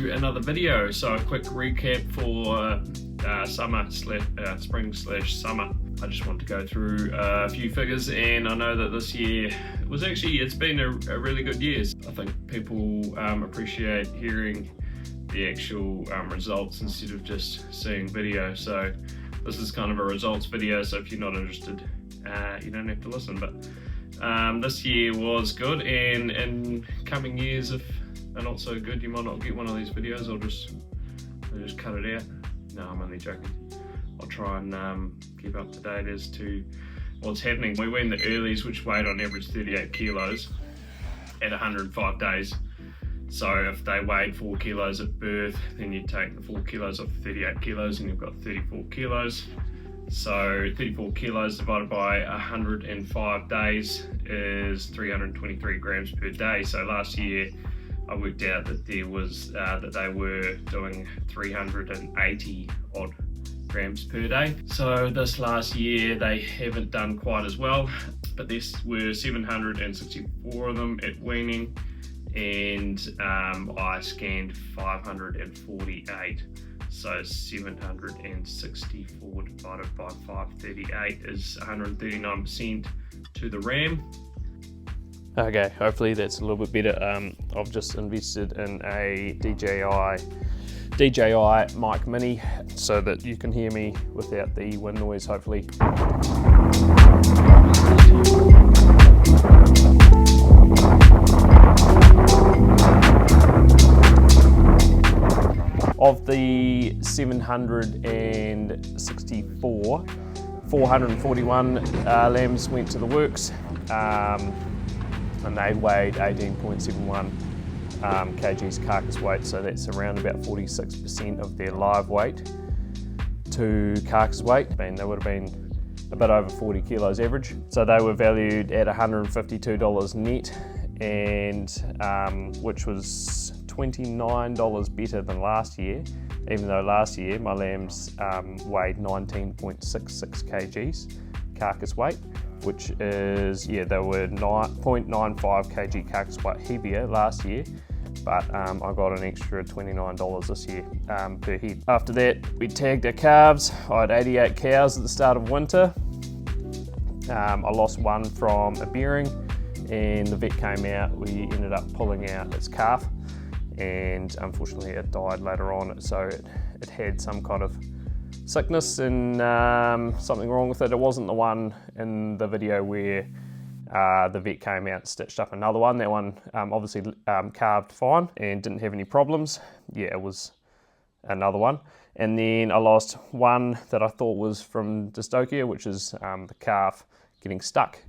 to another video. So a quick recap for spring/summer. I just want to go through a few figures, and I know that this year it's been a really good year. I think people appreciate hearing the actual results instead of just seeing video. So this is kind of a results video, so if you're not interested, you don't have to listen. But this year was good, and in coming years, if they're not so good, you might not get one of these videos. I'll just cut it out. No, I'm only joking. I'll try and keep up to date as to what's happening. We weaned the earlies, which weighed on average 38 kilos at 105 days. So if they weighed 4 kilos at birth, then you take the 4 kilos off 38 kilos and you've got 34 kilos. So 34 kilos divided by 105 days is 323 grams per day. So last year I worked out that there was that they were doing 380 odd grams per day. So this last year they haven't done quite as well, but there were 764 of them at weaning, and I scanned 548. So 764 divided by 538 is 139% to the ram. Okay, hopefully that's a little bit better. I've just invested in a DJI mic mini so that you can hear me without the wind noise, hopefully. Of the 764, 441 lambs went to the works, and they weighed 18.71 kgs carcass weight, so that's around about 46% of their live weight to carcass weight. They would have been a bit over 40 kilos average. So they were valued at $152 net, and which was $29 better than last year, even though last year my lambs weighed 19.66 kgs carcass weight, which is, they were 0.95 kg carcass weight heavier last year, but I got an extra $29 this year per head. After that, we tagged our calves. I had 88 cows at the start of winter. I lost one from a bearing, and the vet came out. We ended up pulling out its calf, and unfortunately it died later on. So it had some kind of sickness and something wrong with it. It wasn't the one in the video where the vet came out and stitched up another one. That one obviously calved fine and didn't have any problems. Yeah, it was another one. And then I lost one that I thought was from dystocia, which is the calf getting stuck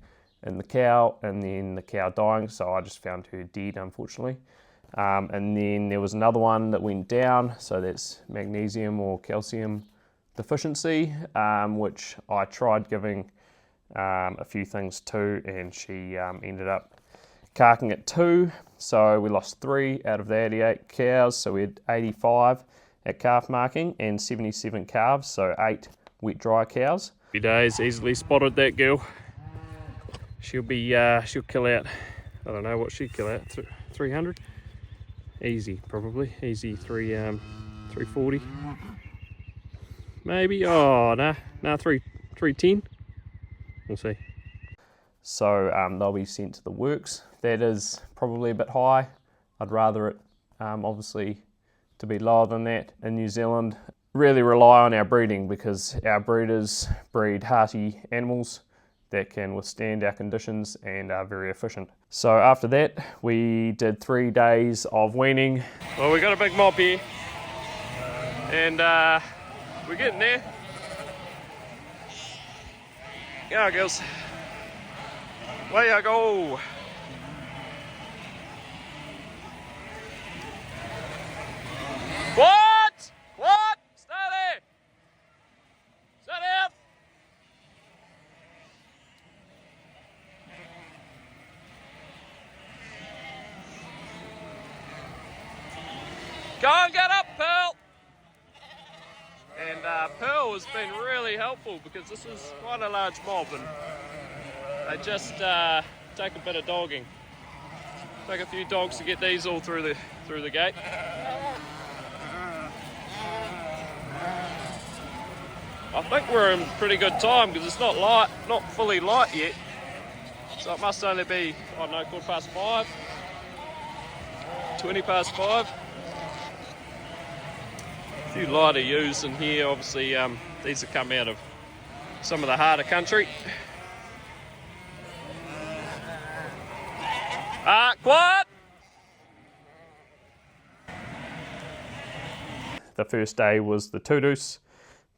in the cow and then the cow dying. So I just found her dead, unfortunately. And then there was another one that went down, so that's magnesium or calcium deficiency, which I tried giving a few things to, and she ended up carking at 2. So we lost 3 out of the 88 cows, so we had 85 at calf marking and 77 calves, so 8 wet dry cows. Few days, easily spotted that girl. She'll kill out, I don't know what she'd kill out, 300? Easy, probably. Easy 340. Maybe. Oh, nah, 310. We'll see. So they'll be sent to the works. That is probably a bit high. I'd rather it, obviously, to be lower than that. In New Zealand, really rely on our breeding because our breeders breed hearty animals that can withstand our conditions and are very efficient. So after that, we did 3 days of weaning. Well, we got a big mob here, and we're getting there. Yeah, girls. Way I go. What? What? Stay there. Sit down. Go and get up, Pearl. And Pearl has been really helpful because this is quite a large mob, and they just take a bit of dogging. Take a few dogs to get these all through the gate. I think we're in pretty good time because it's not light, not fully light yet. So it must only be, I don't know, 5:15, 5:20. A few lighter ewes in here, obviously these have come out of some of the harder country. Quiet! The first day was the two-deuce,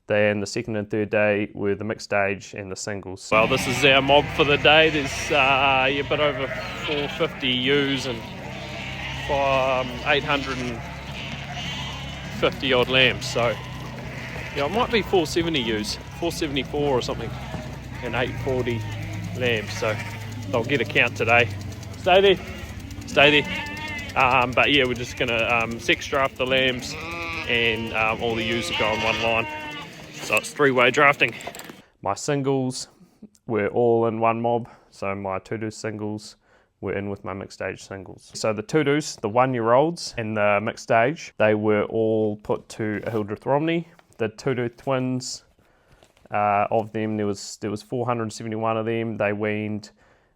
then the second and third day were the mixed stage and the singles. Well, this is our mob for the day. There's a bit over 450 ewes and 850 odd lambs. So yeah, it might be 470 ewes, 474 or something, and 840 lambs. So they'll get a count today. Stay there. But yeah, we're just gonna sex draft the lambs, and all the ewes will go on one line. So it's three-way drafting. My singles were all in one mob, so my two-deuce singles were in with my mixed stage singles. So the two-deuce, the 1-year-olds, and the mixed stage, they were all put to a Hildreth Romney. The two-deuce twins, of them, there was 471 of them. They weaned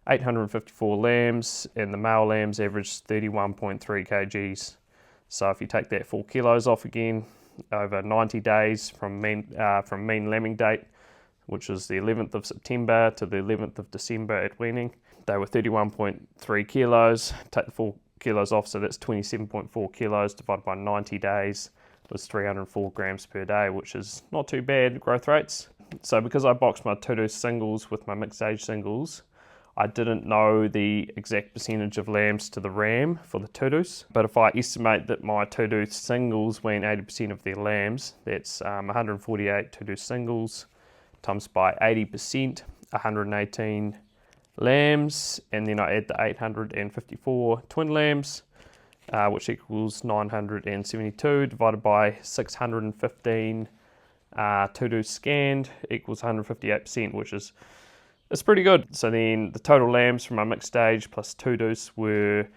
854 lambs, and the male lambs averaged 31.3 kgs. So if you take that 4 kilos off again, over 90 days from mean lambing date, which is the 11th of September to the 11th of December at weaning, they were 31.3 kilos. Take the 4 kilos off, so that's 27.4 kilos divided by 90 days was 304 grams per day, which is not too bad growth rates. So because I boxed my two-deuce singles with my mixed age singles, I didn't know the exact percentage of lambs to the ram for the two-deuce, but if I estimate that my two-deuce singles wean 80% of their lambs, that's 148 two-deuce singles times by 80%, 118 lambs, and then I add the 854 twin lambs, which equals 972, divided by 615 two-deuce scanned equals 158%, which is it's pretty good. So then the total lambs from my mixed stage plus two-deuce were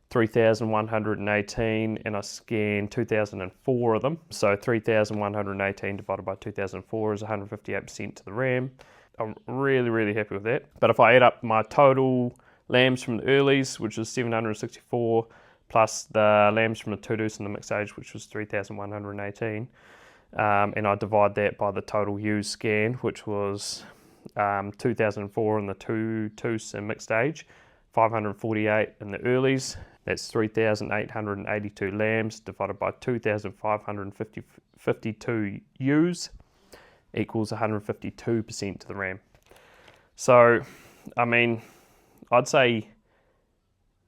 3,118, and I scanned 2,004 of them. So 3,118 divided by 2,004 is 158% to the ram. I'm really, really happy with that. But if I add up my total lambs from the earlies, which is 764, plus the lambs from the two-deuce and the mixed age, which was 3,118, and I divide that by the total ewes scan, which was 2004 in the two-deuce and mixed age, 548 in the earlies. That's 3,882 lambs divided by 2,552 ewes equals 152% to the ram. So, I mean, I'd say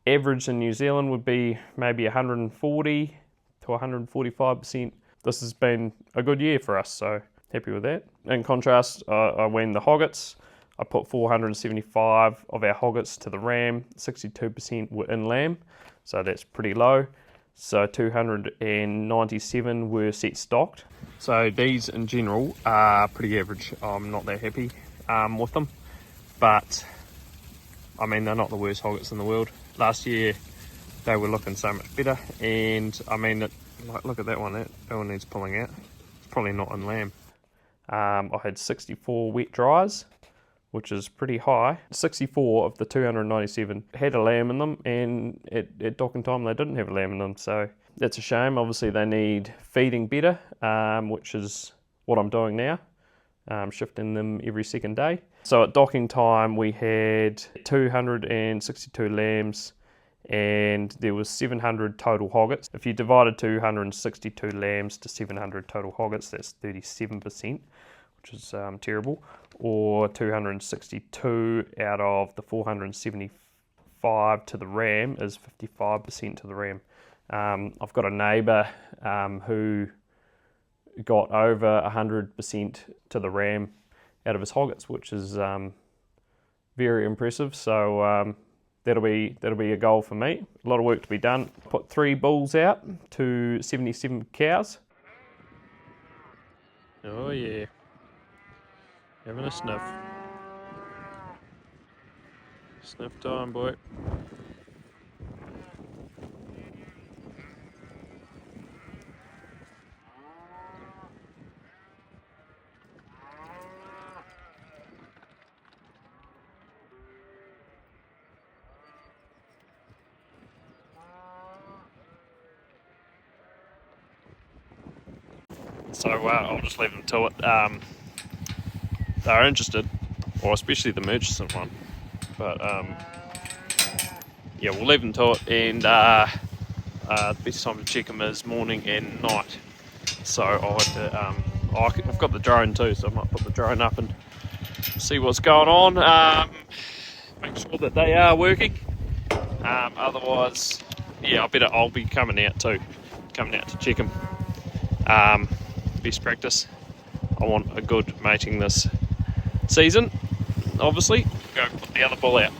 average in New Zealand would be maybe 140 to 145%. This has been a good year for us, so happy with that. In contrast, I weaned the Hoggets. I put 475 of our Hoggets to the ram, 62% were in lamb, so that's pretty low. So 297 were set stocked. So these in general are pretty average. I'm not that happy with them, but I mean, they're not the worst Hoggets in the world. Last year they were looking so much better, and I mean, look at that one, that one needs pulling out. It's probably not in lamb. I had 64 wet dries, which is pretty high. 64 of the 297 had a lamb in them, and at docking time they didn't have a lamb in them, so that's a shame. Obviously they need feeding better, which is what I'm doing now, shifting them every second day. So at docking time we had 262 lambs, and there was 700 total Hoggets. If you divided 262 lambs to 700 total Hoggets, that's 37%, which is terrible, or 262 out of the 475 to the ram is 55% to the ram. I've got a neighbour who got over 100% to the ram out of his Hoggets, which is very impressive. So that'll be a goal for me. A lot of work to be done. Put 3 bulls out to 77 cows. Oh yeah, having a sniff. Sniff time, boy. So I'll just leave them to it. They're interested, or especially the Murchison one. But yeah, we'll leave them to it, and the best time to check them is morning and night. So I'll have to, I've got the drone too, so I might put the drone up and see what's going on. Make sure that they are working. Otherwise, yeah, I'll be coming out to check them. Best practice. I want a good mating this season, obviously. Go put the other bull out.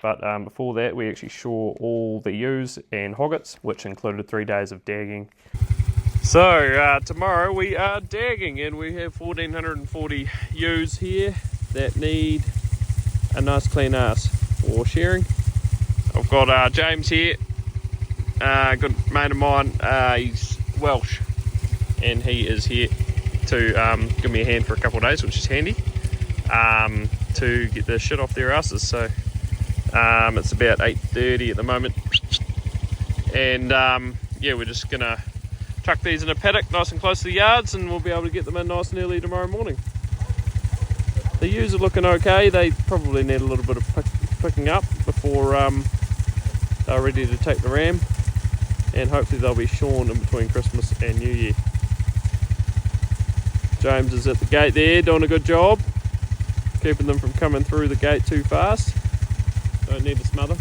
But before that, we actually shore all the ewes and hoggets, which included 3 days of dagging. So tomorrow we are dagging, and we have 1,440 ewes here that need a nice clean ass for shearing. I've got James here, a good mate of mine. He's Welsh, and he is here to give me a hand for a couple of days, which is handy, to get the shit off their asses. So it's about 8:30 at the moment, and yeah, we're just gonna tuck these in a paddock nice and close to the yards, and we'll be able to get them in nice and early tomorrow morning. The ewes are looking okay. They probably need a little bit of picking up before they're ready to take the ram, and hopefully they'll be shorn in between Christmas and New Year. James is at the gate there doing a good job, keeping them from coming through the gate too fast. Don't need to smother.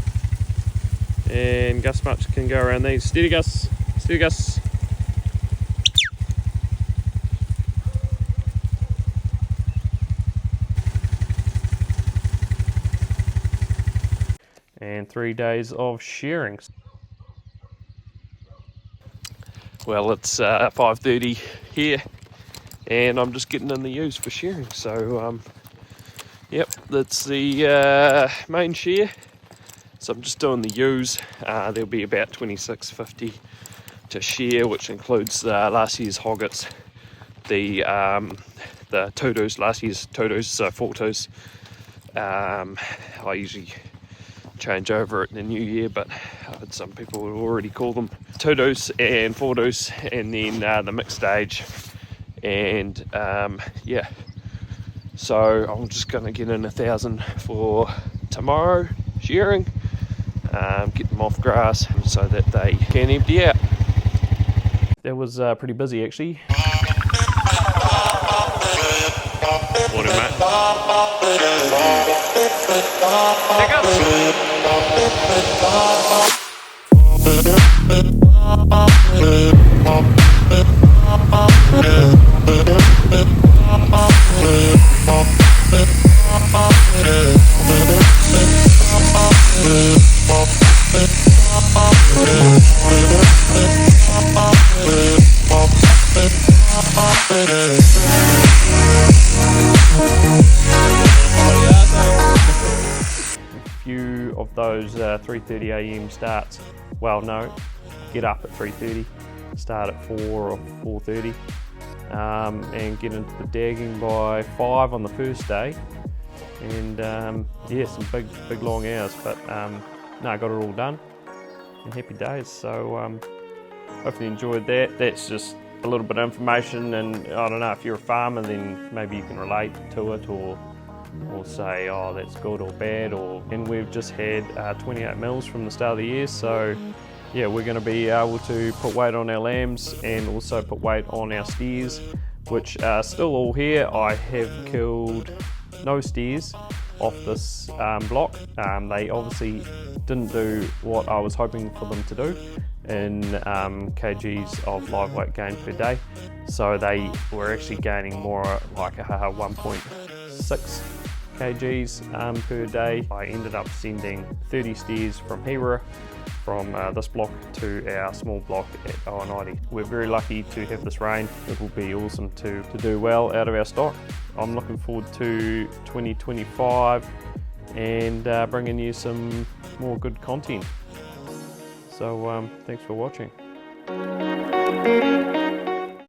And Gus Much can go around these. Steady Gus, steady Gus. And 3 days of shearing. Well, it's 5:30 here, and I'm just getting in the ewes for shearing. So yep, that's the main shear. So I'm just doing the ewes. There'll be about 26.50 to shear, which includes last year's hoggets, the todos, last year's todos, so 4-2s. I usually change over it in the new year, but some people would already call them 2-2s and 4-2s, and then the mixed stage. And yeah, so I'm just going to get in 1,000 for tomorrow shearing, get them off grass so that they can empty out. That was pretty busy actually. Morning, mate. Pick up. Few of those 3:30 a.m. starts. Well, no, get up at 3:30, start at 4 or 4:30, and get into the dagging by 5 on the first day. And yeah, some big long hours, but no, I got it all done and happy days. So hopefully you enjoyed that. That's just a little bit of information, and I don't know, if you're a farmer, then maybe you can relate to it, or say, oh, that's good or bad. And we've just had 28 mils from the start of the year, so yeah, we're going to be able to put weight on our lambs and also put weight on our steers, which are still all here. I have killed no steers off this block. They obviously didn't do what I was hoping for them to do in kgs of live weight gain per day, so they were actually gaining more like a 1.6 kgs per day. I ended up sending 30 steers from Hera, from this block to our small block at O90. We're very lucky to have this rain. It will be awesome to do well out of our stock. I'm looking forward to 2025 and bringing you some more good content. So thanks for watching.